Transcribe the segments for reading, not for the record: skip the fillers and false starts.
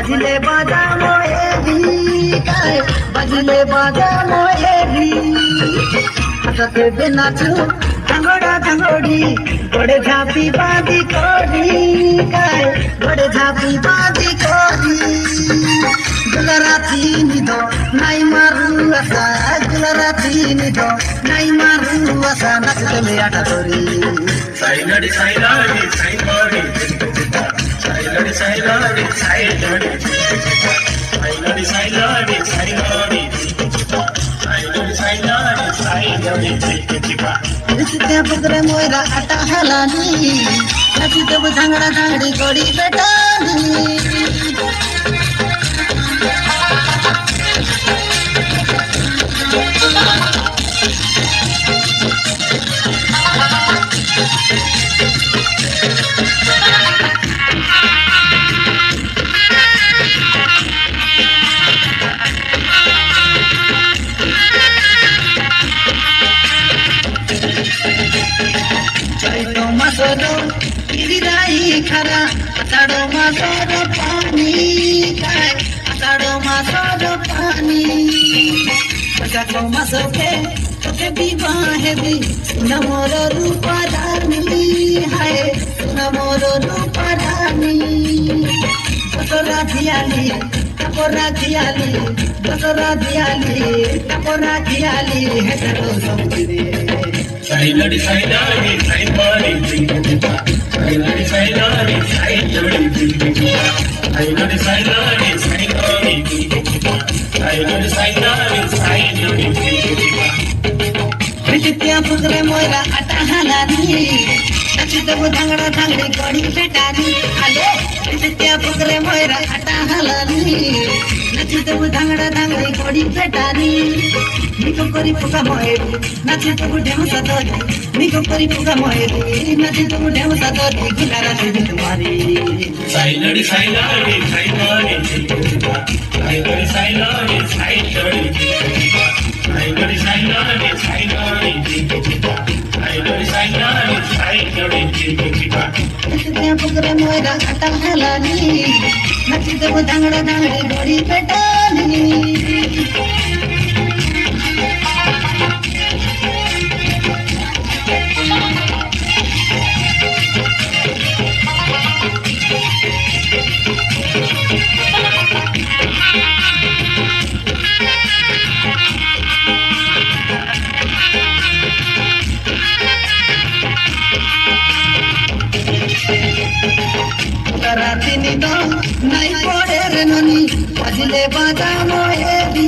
बजले बाजा मोहेरी काय बजले बाजा मोहेरी हसते बे नाचू झंगोड़ा झंगोड़ी बड़े झापी बांधी कोडी काय बड़े झापी बांधी कोडी गुलराती निदो नाही मारू असा गुलराती निदो नाही मारू असा नाचते मी आटा तोरी साईलडी साईलाडी साईलडी साईलडी साईलाडी साईलडी साईलडी साईलाडी साईलडी साईलडी साईलाडी साईलडी त्या पुत्र मोयरा आटा हलानी नाची देव झांगडा झांगडी गोडी बेटानी मासोरो किरीराई खरा आषाढो मासोरो पाणी काय आषाढो मासोरो पाणी आषाढो मासो के तोके बीवा है भी सुना मोर रूपा रानी हाय सुना मोर रूपा रानी बसरा धियाली टपोरा धियाली बसरा धियाली टपोरा धियाली है तो समुद्रे साईलडी साईलाडी साईलडी साईलडी साईलाडी साईलडी साईलडी साईलाडी साईलडी साईलडी साईलाडी साईलडी त्या पुत्र मोयरा आटा हलानी नाची देव झांगडा झांगडी गोडी बेटानी आले त्या पुत्र मोयरा आटा हलानी नाची देव झांगडा झांगडी गोडी बेटानी निको करी पुका मोयरी नाची देव ढेव सदोरी निको करी पुका मोयरी नाची देव ढेव सदोरी गुलारा देवी तुम्हारी साईलडी साईलाडी साईलडी साईलडी साईलाडी साईलडी साईलडी साईलाडी साईलडी साईलडी साईलाडी साईलडी त्या पुत्र मोयरा आटा हलानी नाची देव झांगडा झांगडी गोडी बेटानी राती निदो नाही पडे रे ननी बजले बाजा मोहेरी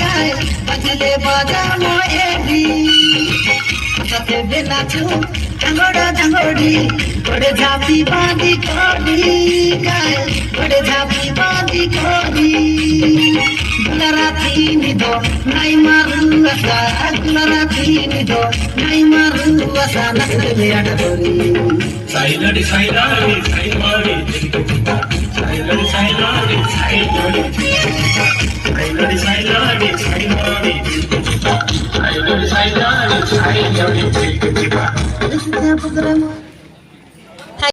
काय बजले बाजा मोहेरी हसते बे नाचू झंगोड़ा झंगोड़ी बड़े झापी बांधी कोडी काय बड़े झापी बांधी कोडी गुलराती निदो नाही मारू असा गुलराती निदो नाही मारू असा नाचते मी आटा तोरी साईलडी साईलाडी साईलडी साईलडी साईलाडी साईलडी साईलडी साईलाडी साईलडी साईलडी साईलाडी साईलडी त्या पुत्र